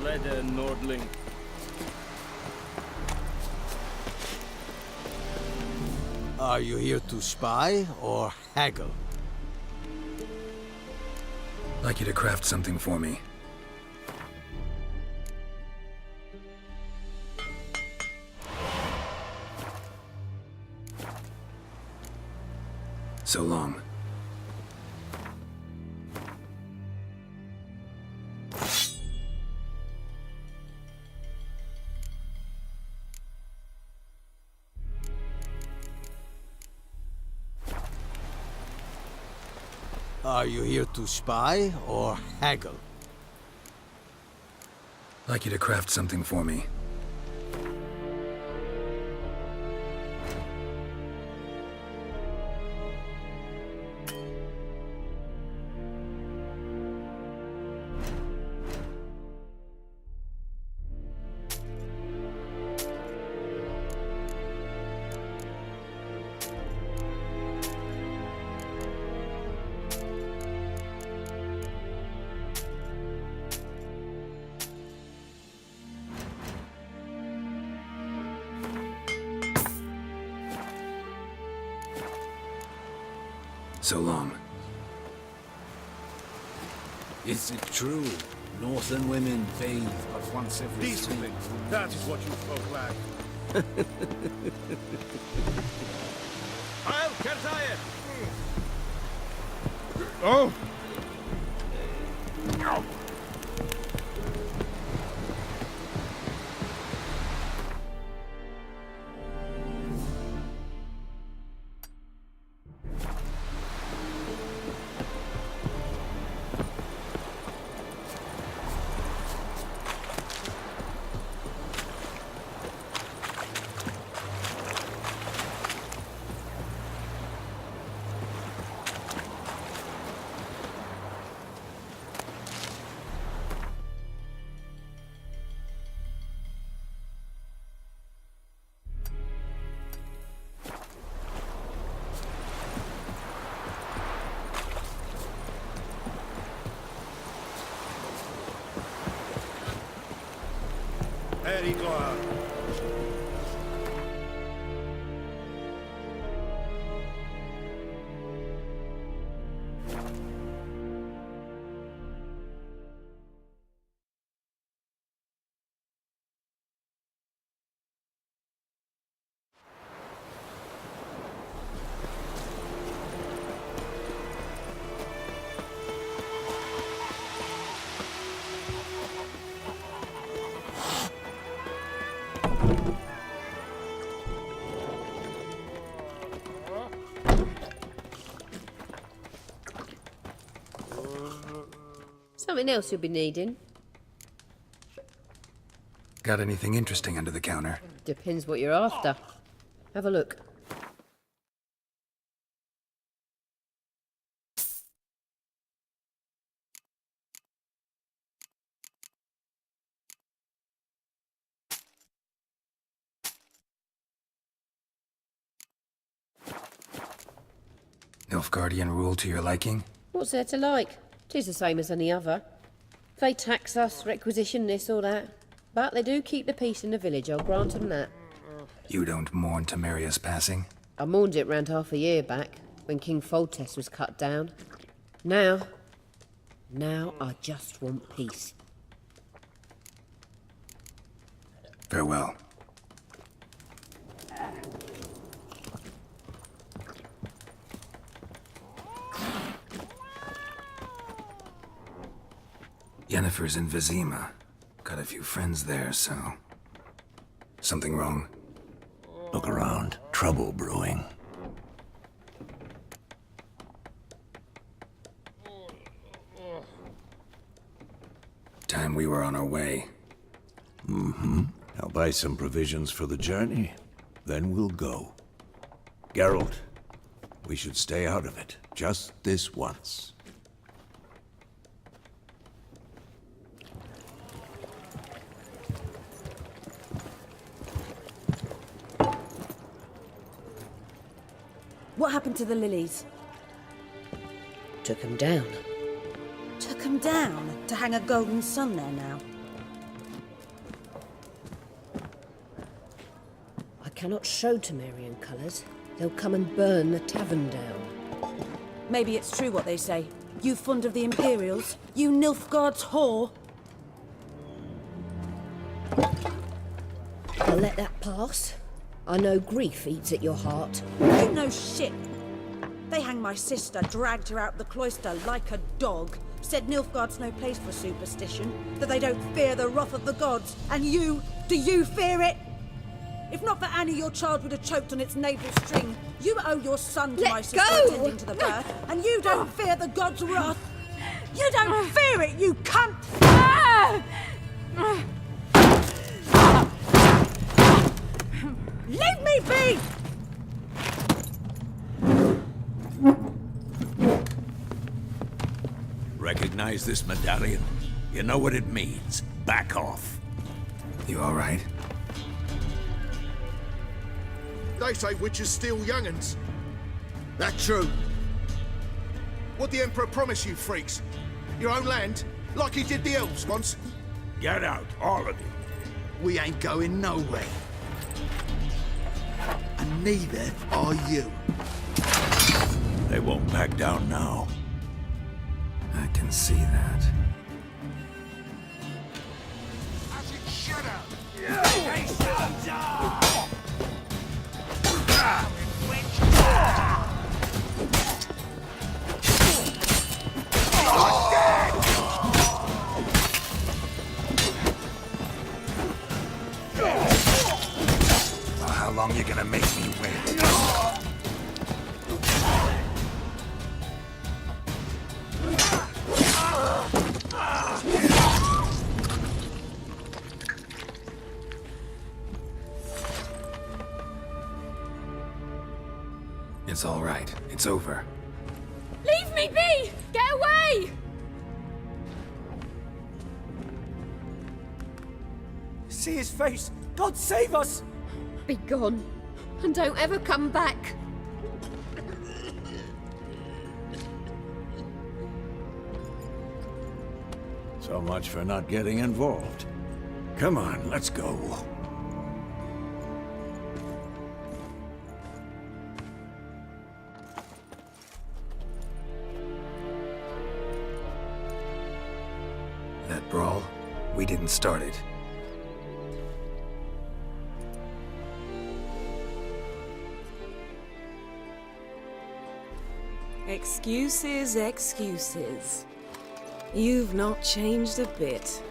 leather Nordling. Are you here to spy or haggle? I'd like you to craft something for me. So long. Are you here to spy or haggle? I'd like you to craft something for me. So long. Is it true? Northern women bathe but once every Decently. That is what you folk lack. I'll Kertaye! Oh! Very glad. Something else you'll be needing. Got anything interesting under the counter? Depends what you're after. Have a look. Nilfgaardian rule to your liking? What's there to like? 'Tis the same as any other. They tax us, requisition this or that. But they do keep the peace in the village, I'll grant them that. You don't mourn Temeria's passing? I mourned it round half a year back, when King Foltest was cut down. Now I just want peace. Farewell. Yennefer's in Vizima. Got a few friends there, so... Something wrong? Look around. Trouble brewing. Time we were on our way. I'll buy some provisions for the journey. Then we'll go. Geralt, we should stay out of it. Just this once. What happened to the lilies? Took 'em down. Took 'em down to hang a golden sun there now. cannot show Temerian colours, they'll come and burn the tavern down. Maybe it's true what they say. You fond of the Imperials? You Nilfgaard's whore? I'll let that pass. I know grief eats at your heart. You know shit. They hanged my sister, dragged her out the cloister like a dog. Said Nilfgaard's no place for superstition, that they don't fear the wrath of the gods. And you, do you fear it? If not for Annie, your child would have choked on its navel string. You owe your son to Let my sister go! attending to the birth, and you don't fear the gods' wrath. You don't fear it, you cunt! Leave me be! Recognize this medallion? You know what it means. Back off. You all right? They say witches steal young'uns. That true? What'd the Emperor promise you, freaks? Your own land? Like he did the elves once? Get out, all of you. We ain't going nowhere. And neither are you. They won't back down now. I can see that. Well, how long you gonna make me wait? It's all right. It's over. Leave me be! Get away! See his face! God save us! Be gone, and don't ever come back. So much for not getting involved. Come on, let's go. That brawl, we didn't start it. Excuses, excuses. You've not changed a bit.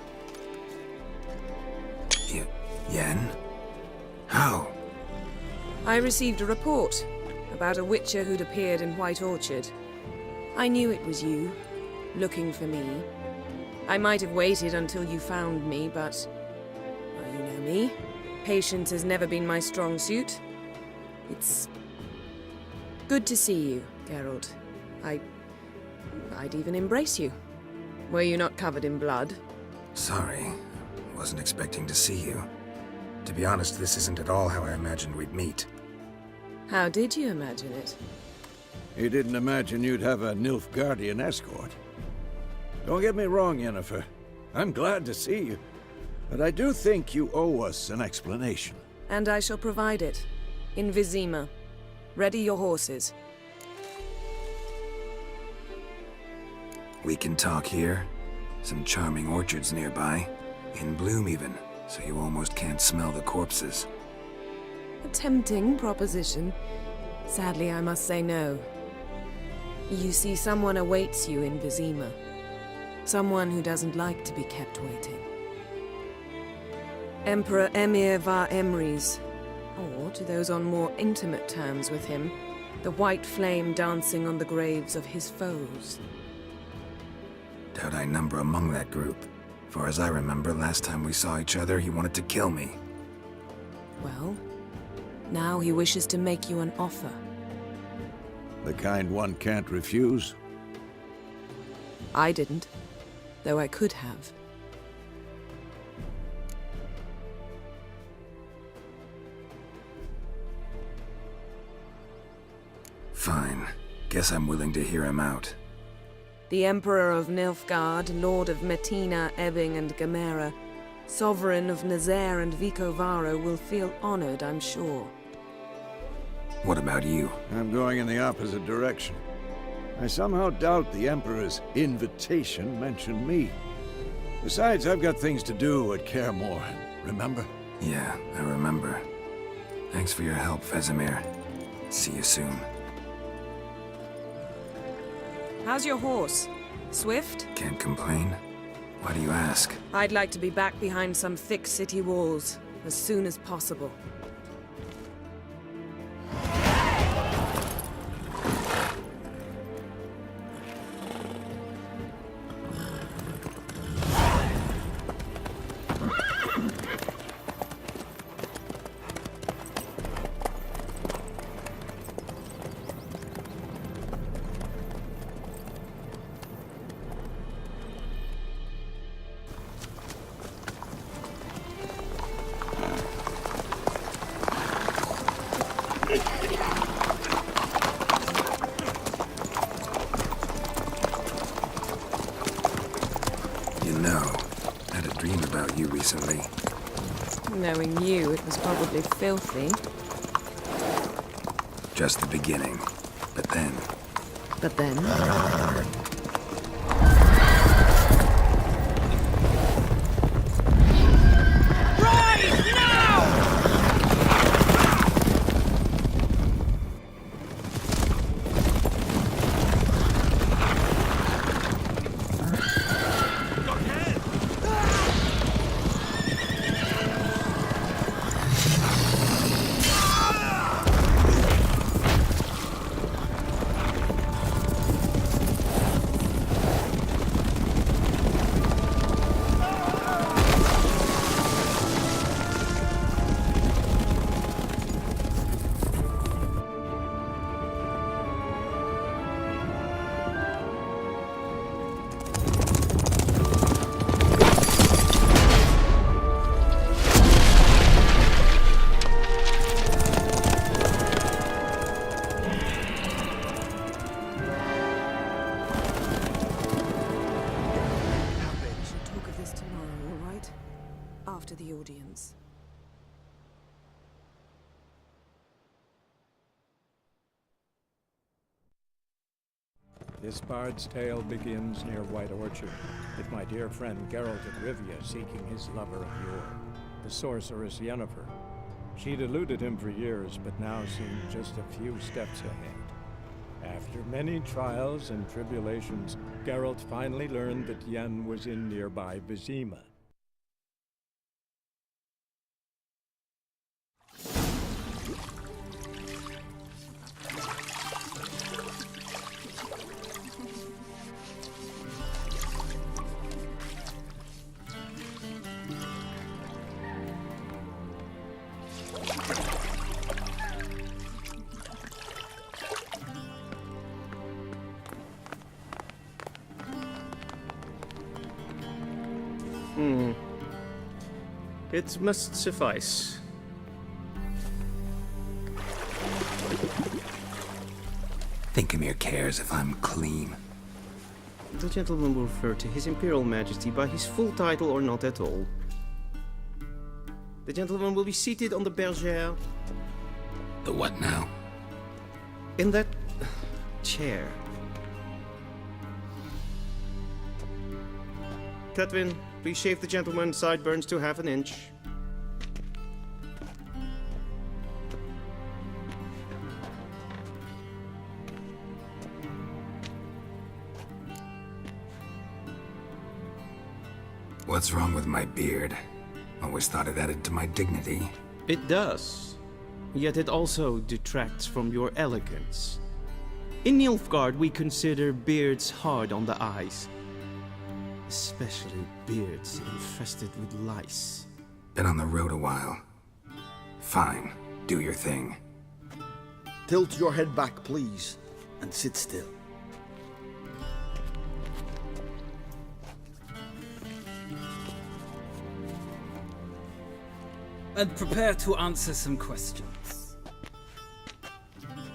Yen? How? I received a report about a witcher who'd appeared in White Orchard. I knew it was you, looking for me. I might have waited until you found me, but... well, you know me. Patience has never been my strong suit. It's... good to see you, Geralt. I'd even embrace you. Were you not covered in blood? Sorry. Wasn't expecting to see you. To be honest, this isn't at all how I imagined we'd meet. How did you imagine it? You didn't imagine you'd have a Nilfgaardian escort. Don't get me wrong, Yennefer. I'm glad to see you. But I do think you owe us an explanation. And I shall provide it. In Vizima. Ready your horses. We can talk here. Some charming orchards nearby. In bloom even, so you almost can't smell the corpses. A tempting proposition. Sadly, I must say no. You see, someone awaits you in Vizima. Someone who doesn't like to be kept waiting. Emperor Emir var Emrys, or to those on more intimate terms with him, the white flame dancing on the graves of his foes. Doubt I number among that group. For as I remember, last time we saw each other, he wanted to kill me. Well, now he wishes to make you an offer. The kind one can't refuse. I didn't, though I could have. Fine. Guess I'm willing to hear him out. The Emperor of Nilfgaard, Lord of Metina, Ebbing and Gamera, Sovereign of Nazaire and Vicovaro will feel honored, I'm sure. What about you? I'm going in the opposite direction. I somehow doubt the Emperor's invitation mentioned me. Besides, I've got things to do at Kaer Morhen, remember? Yeah, I remember. Thanks for your help, Vesemir. See you soon. How's your horse? Swift? Can't complain. Why do you ask? I'd like to be back behind some thick city walls as soon as possible. You know, I had a dream about you recently. Knowing you, it was probably filthy. Just the beginning. But then... But then... After the audience. This bard's tale begins near White Orchard, with my dear friend Geralt of Rivia seeking his lover of yore, the sorceress Yennefer. She'd eluded him for years, but now seemed just a few steps ahead. After many trials and tribulations, Geralt finally learned that Yen was in nearby Vizima. It must suffice. Vesemir cares if I'm clean. The gentleman will refer to His Imperial Majesty by his full title or not at all. The gentleman will be seated on the bergère. The what now? In that chair. Cletwin, please shave the gentleman's sideburns to ½ inch. What's wrong with my beard? Always thought it added to my dignity. It does. Yet it also detracts from your elegance. In Nilfgaard, we consider beards hard on the eyes. Especially beards infested with lice. Been on the road a while. Fine, do your thing. Tilt your head back, please, and sit still. And prepare to answer some questions.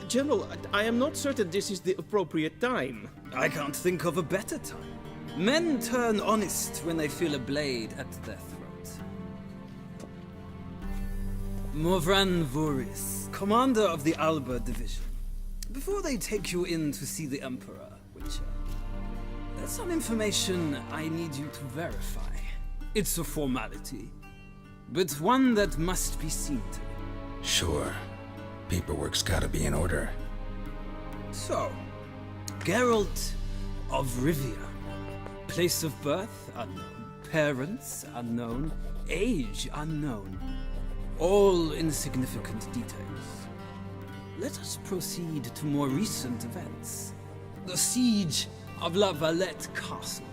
General, I am not certain this is the appropriate time. I can't think of a better time. Men turn honest when they feel a blade at their throat. Morvran Voris, commander of the Alba Division. Before they take you in to see the Emperor, Witcher, there's some information I need you to verify. It's a formality, but one that must be seen to. Sure. Paperwork's gotta be in order. So, Geralt of Rivia. Place of birth unknown. Parents unknown. Age unknown. All insignificant details. Let us proceed to more recent events. The siege of La Valette Castle.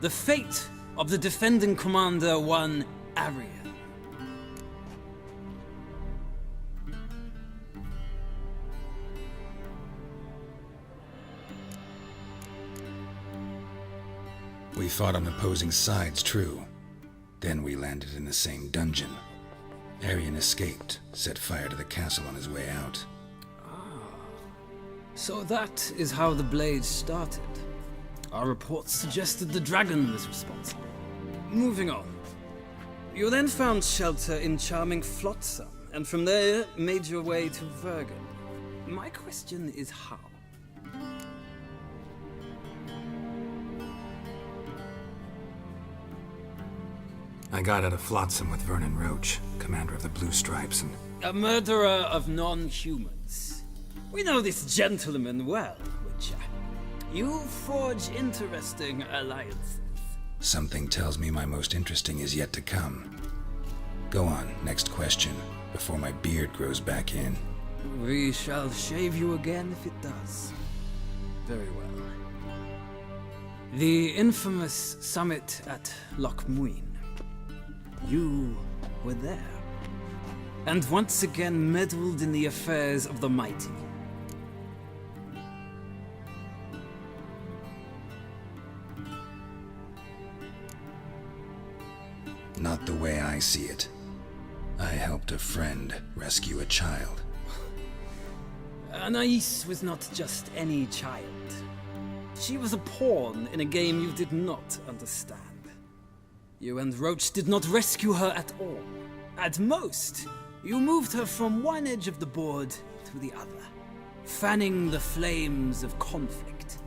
The fate of the defending commander, one Arian. We fought on opposing sides, true. Then we landed in the same dungeon. Arian escaped, set fire to the castle on his way out. So that is how the Blade started. Our reports suggested the dragon was responsible. Moving on. You then found shelter in charming Flotsam, and from there made your way to Vergen. My question is how? I got out of Flotsam with Vernon Roach, commander of the Blue Stripes, and... A murderer of non-humans. We know this gentleman well, Witcher. You forge interesting alliances. Something tells me my most interesting is yet to come. Go on, next question, before my beard grows back in. We shall shave you again if it does. Very well. The infamous summit at Loch Muin. You were there. And once again meddled in the affairs of the mighty. Not the way I see it. I helped a friend rescue a child. Anais was not just any child. She was a pawn in a game you did not understand. You and Roach did not rescue her at all. At most, you moved her from one edge of the board to the other, fanning the flames of conflict.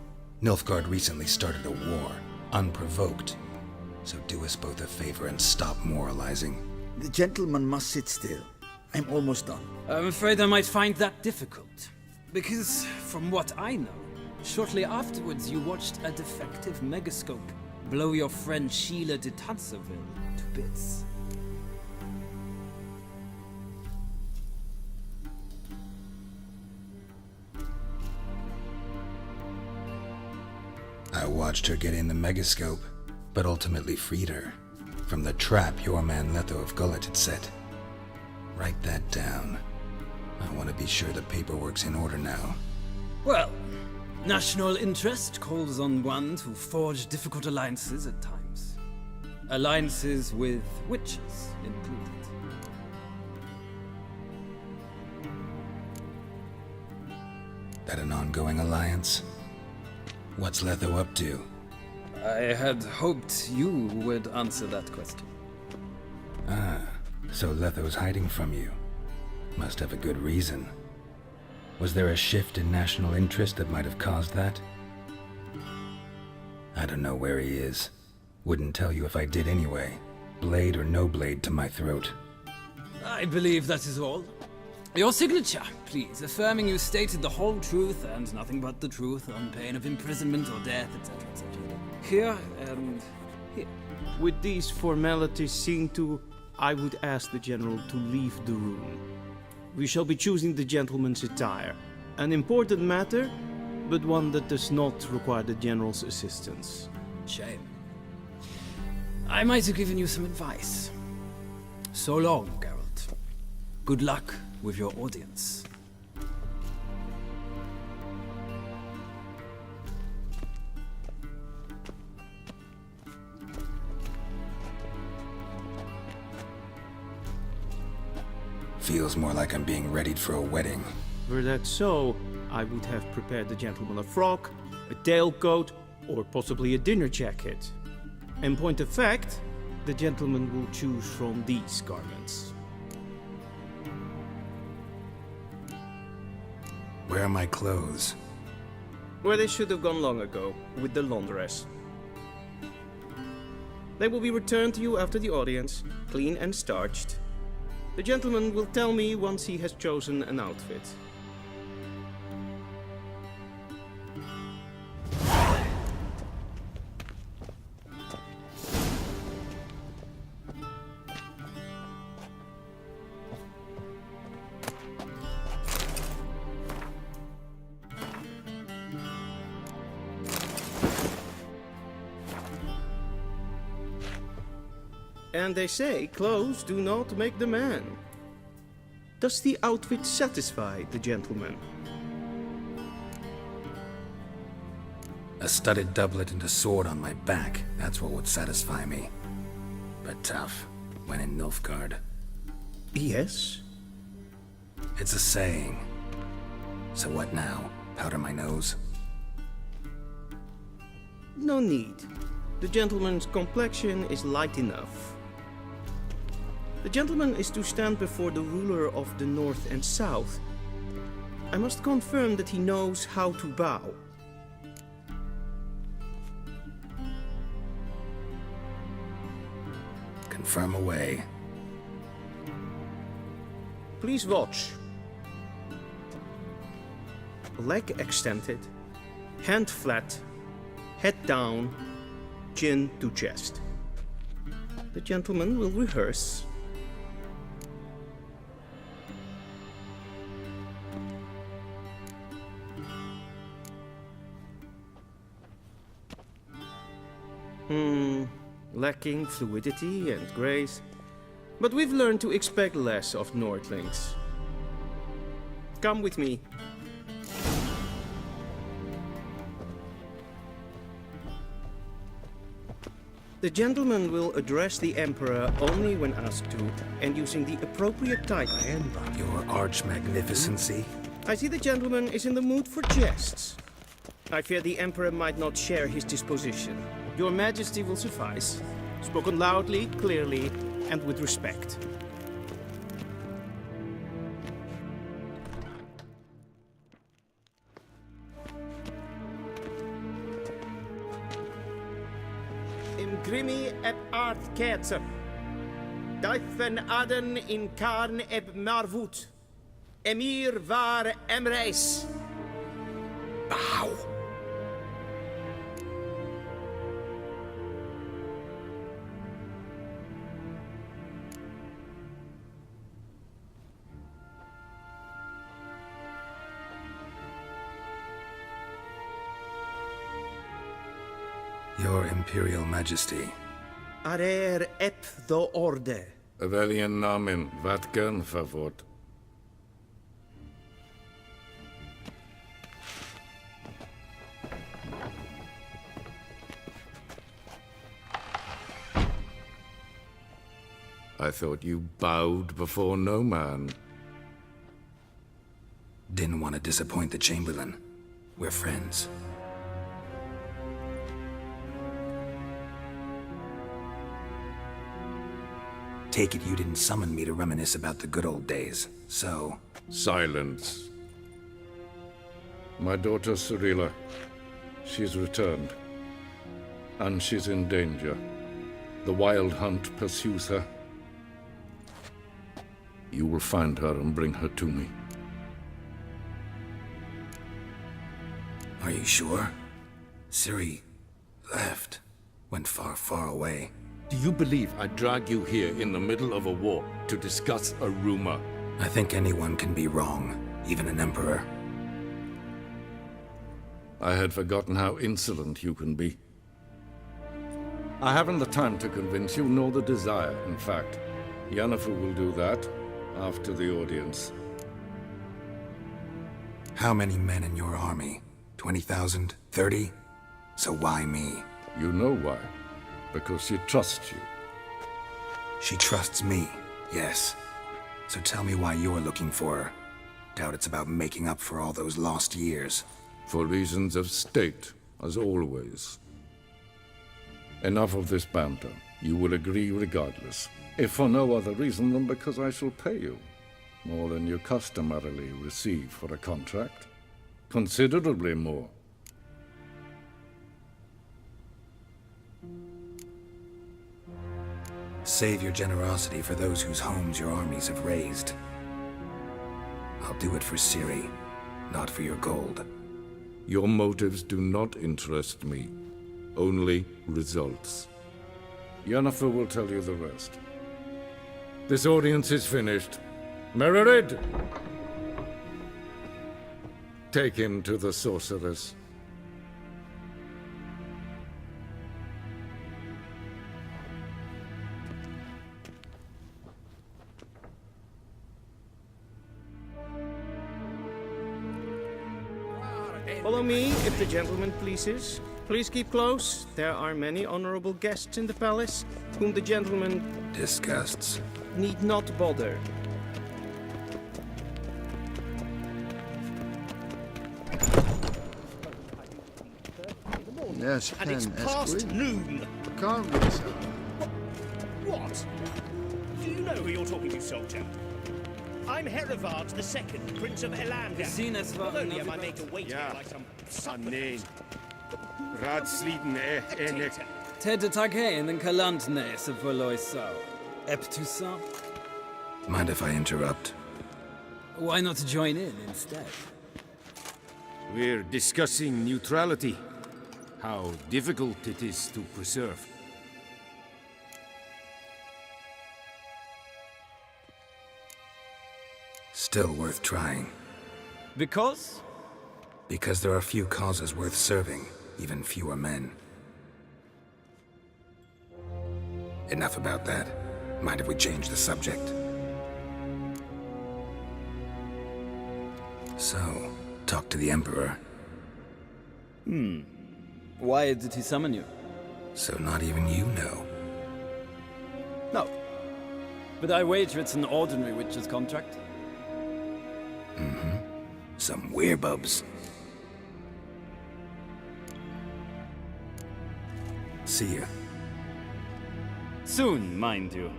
Nilfgaard recently started a war, unprovoked. So do us both a favor and stop moralizing. The gentleman must sit still. I'm almost done. I'm afraid I might find that difficult. Because, from what I know, shortly afterwards you watched a defective megascope blow your friend Sheila de Tanserville to bits. I watched her get in the megascope, but ultimately freed her from the trap your man Letho of Gullet had set. Write that down. I want to be sure the paperwork's in order now. Well, national interest calls on one to forge difficult alliances at times. Alliances with witches included. That an ongoing alliance? What's Letho up to? I had hoped you would answer that question. Ah, so Letho's hiding from you. Must have a good reason. Was there a shift in national interest that might have caused that? I don't know where he is. Wouldn't tell you if I did anyway. Blade or no blade to my throat. I believe that is all. Your signature, please, affirming you stated the whole truth and nothing but the truth on pain of imprisonment or death, etc., etc. Here and here. With these formalities seen to, I would ask the General to leave the room. We shall be choosing the gentleman's attire. An important matter, but one that does not require the General's assistance. Shame. I might have given you some advice. So long, Geralt. Good luck with your audience. Feels more like I'm being readied for a wedding. Were that so, I would have prepared the gentleman a frock, a tailcoat, or possibly a dinner jacket. In point of fact, the gentleman will choose from these garments. Where are my clothes? Where they should have gone long ago, with the laundress. They will be returned to you after the audience, clean and starched. The gentleman will tell me once he has chosen an outfit. And they say clothes do not make the man. Does the outfit satisfy the gentleman? A studded doublet and a sword on my back, that's what would satisfy me. But tough, when in Nilfgaard. Yes? It's a saying. So what now? Powder my nose? No need. The gentleman's complexion is light enough. The gentleman is to stand before the ruler of the North and South. I must confirm that he knows how to bow. Confirm away. Please watch. Leg extended, hand flat, head down, chin to chest. The gentleman will rehearse. Lacking fluidity and grace. But we've learned to expect less of Nordlings. Come with me. The gentleman will address the Emperor only when asked to, and using the appropriate title. Your arch-magnificency? I see the gentleman is in the mood for jests. I fear the Emperor might not share his disposition. Your Majesty will suffice. Spoken loudly, clearly, and with respect. Imgrimi eb art ketzer. Duifen aden in karn eb marvoet. Emir var emreis. Bow. Your Imperial Majesty. Arer ep the orde. Weljen namen, wat gern favort. I thought you bowed before no man. Didn't want to disappoint the Chamberlain. We're friends. Take it you didn't summon me to reminisce about the good old days, so... Silence. My daughter Cirilla, she's returned. And she's in danger. The Wild Hunt pursues her. You will find her and bring her to me. Are you sure? Ciri left. Went far, far away. Do you believe I drag you here in the middle of a war to discuss a rumor? I think anyone can be wrong, even an emperor. I had forgotten how insolent you can be. I haven't the time to convince you, nor the desire, in fact. Yennefer will do that after the audience. How many men in your army? 20,000? 30? So why me? You know why. Because she trusts you. She trusts me, yes. So tell me why you're looking for her. Doubt it's about making up for all those lost years. For reasons of state, as always. Enough of this banter. You will agree regardless. If for no other reason than because I shall pay you. More than you customarily receive for a contract. Considerably more. Save your generosity for those whose homes your armies have razed. I'll do it for Ciri, not for your gold. Your motives do not interest me. Only results. Yennefer will tell you the rest. This audience is finished. Mererid! Take him to the sorceress. Follow me, if the gentleman pleases. Please keep close. There are many honorable guests in the palace, whom the gentleman Disgusts. need not bother. Yes, And it's past noon. Can't we, sir? What? Do you know who you're talking to, soldier? I'm Herivard II, Prince of Elamda. Not only am I made to wait here like some supplicant. Radsliden ene. Ted Taghain and Kalantnes of Voloisau. Eptusa? Mind if I interrupt? Why not join in instead? We're discussing neutrality. How difficult it is to preserve. Still worth trying. Because? Because there are few causes worth serving, even fewer men. Enough about that. Mind if we change the subject? So, talk to the Emperor. Why did he summon you? So not even you know. No. But I wager it's an ordinary witcher's contract. Mm-hmm. Some werebubs. See ya. Soon, mind you.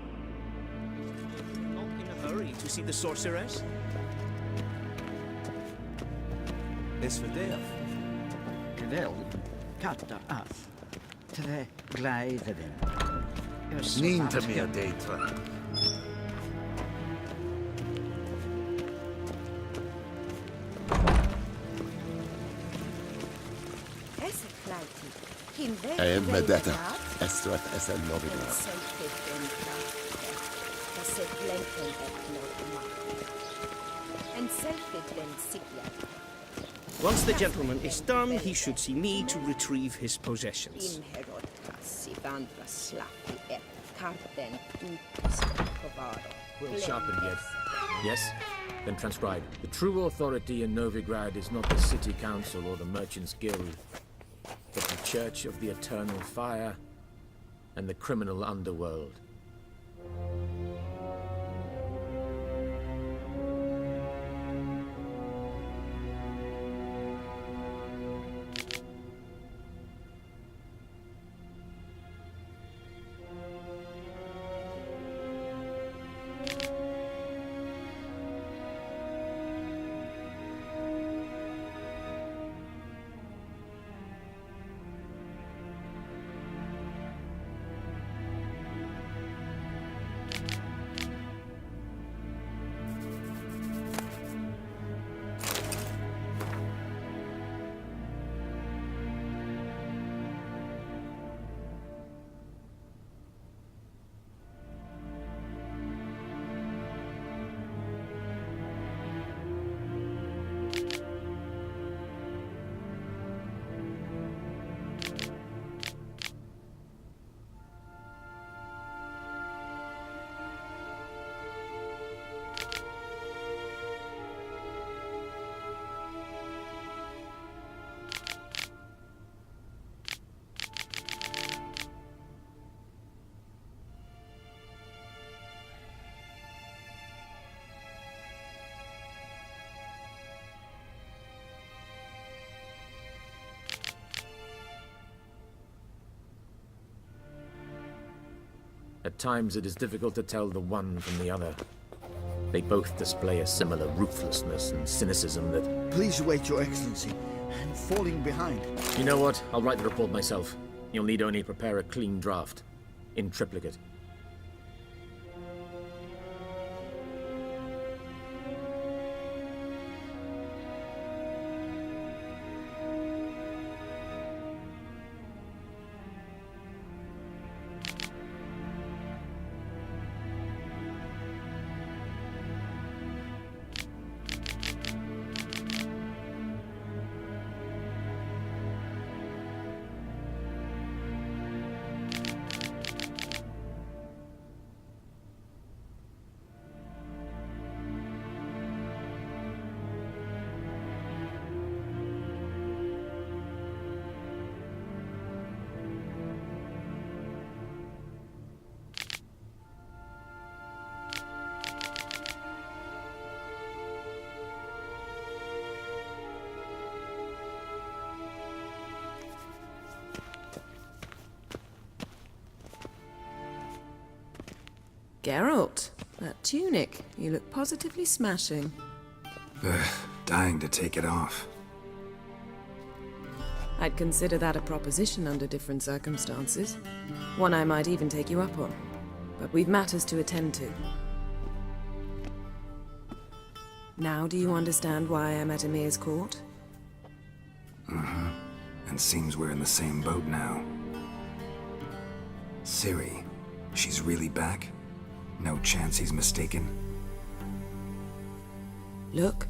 Not in a hurry to see the sorceress? Esvedev. Wel, katta af. Tre gleideren. Ninta mia deitra. Medetta, Estrat Esen Novidra. Once the gentleman is done, he should see me to retrieve his possessions. Will sharpen yet. Yes? Then transcribe. The true authority in Novigrad is not the city council or the merchants' guild, but the Church of the Eternal Fire and the criminal underworld. At times it is difficult to tell the one from the other. They both display a similar ruthlessness and cynicism that... Please wait, Your Excellency. I'm falling behind. You know what? I'll write the report myself. You'll need only prepare a clean draft. In triplicate. Geralt, that tunic. You look positively smashing. Dying to take it off. I'd consider that a proposition under different circumstances. One I might even take you up on. But we've matters to attend to. Now do you understand why I'm at Emir's court? Mm-hmm. And seems we're in the same boat now. Ciri, she's really back? No chance he's mistaken? Look,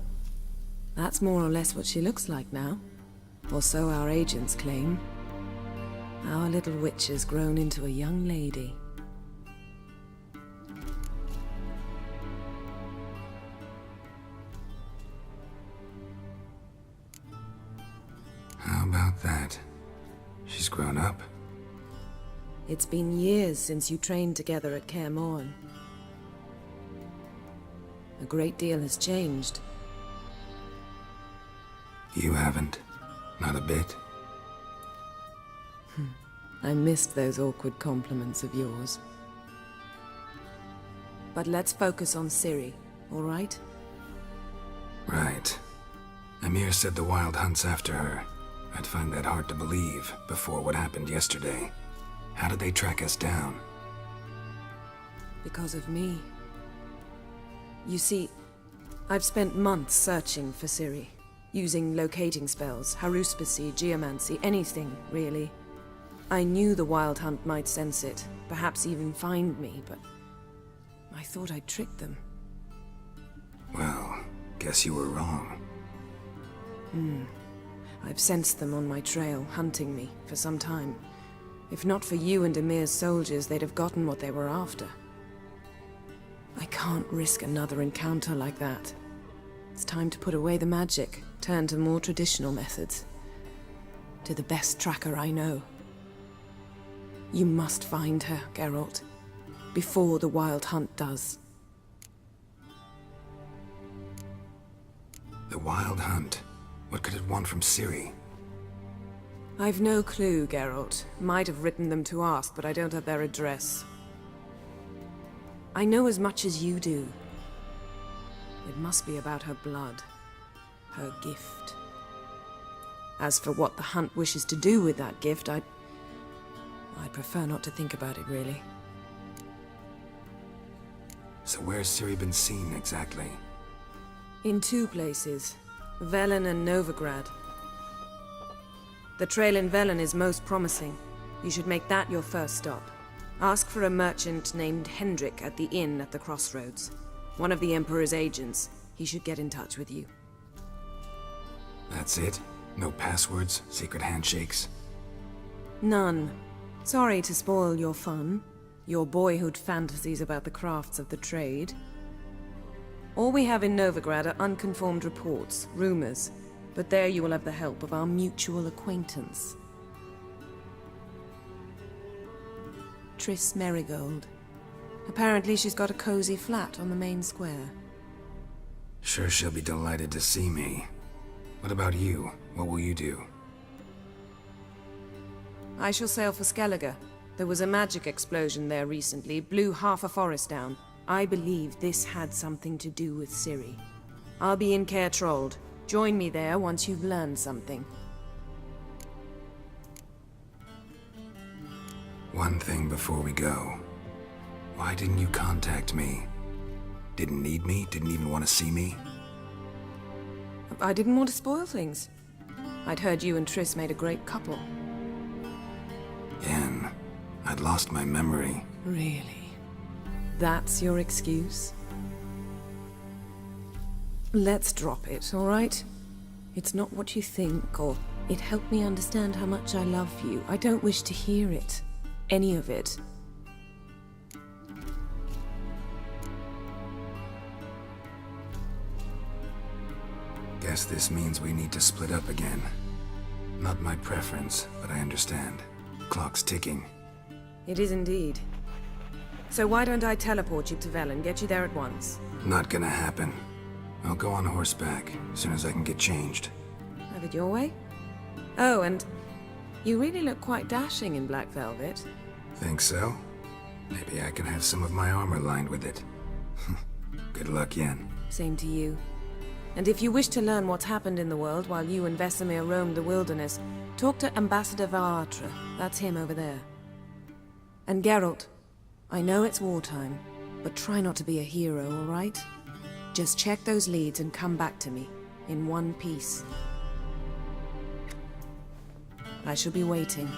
that's more or less what she looks like now. Or so our agents claim. Our little witch has grown into a young lady. How about that? She's grown up. It's been years since you trained together at Kaer Morhen. A great deal has changed. You haven't. Not a bit. I missed those awkward compliments of yours. But let's focus on Ciri, all right? Right. Emir said the Wild Hunt's after her. I'd find that hard to believe before what happened yesterday. How did they track us down? Because of me. You see, I've spent months searching for Ciri. Using locating spells, haruspicy, geomancy, anything, really. I knew the Wild Hunt might sense it, perhaps even find me, but I thought I'd tricked them. Well, guess you were wrong. I've sensed them on my trail, hunting me, for some time. If not for you and Emir's soldiers, they'd have gotten what they were after. I can't risk another encounter like that. It's time to put away the magic, turn to more traditional methods. To the best tracker I know. You must find her, Geralt. Before the Wild Hunt does. The Wild Hunt? What could it want from Ciri? I've no clue, Geralt. Might have written them to ask, but I don't have their address. I know as much as you do. It must be about her blood. Her gift. As for what the Hunt wishes to do with that gift, I'd prefer not to think about it, really. So where's Ciri been seen, exactly? In two places. Velen and Novigrad. The trail in Velen is most promising. You should make that your first stop. Ask for a merchant named Hendrik at the inn at the crossroads. One of the Emperor's agents. He should get in touch with you. That's it? No passwords, secret handshakes? None. Sorry to spoil your fun. Your boyhood fantasies about the crafts of the trade. All we have in Novigrad are unconfirmed reports, rumors. But there you will have the help of our mutual acquaintance. Triss Merigold. Apparently she's got a cozy flat on the main square. Sure she'll be delighted to see me. What about you? What will you do? I shall sail for Skellige. There was a magic explosion there recently, blew half a forest down. I believe this had something to do with Ciri. I'll be in Caer Trold. Join me there once you've learned something. One thing before we go. Why didn't you contact me? Didn't need me? Didn't even want to see me? I didn't want to spoil things. I'd heard you and Triss made a great couple. Yen, I'd lost my memory. Really? That's your excuse? Let's drop it, all right? It's not what you think, or it helped me understand how much I love you. I don't wish to hear it. Any of it. Guess this means we need to split up again. Not my preference, but I understand. Clock's ticking. It is indeed. So why don't I teleport you to Vel and get you there at once? Not gonna happen. I'll go on horseback, as soon as I can get changed. Have it your way? Oh, and you really look quite dashing in black velvet. Think so? Maybe I can have some of my armor lined with it. Good luck, Yen. Same to you. And if you wish to learn what's happened in the world while you and Vesemir roamed the wilderness, talk to Ambassador Varatra. That's him over there. And Geralt, I know it's wartime, but try not to be a hero, all right? Just check those leads and come back to me, in one piece. I shall be waiting.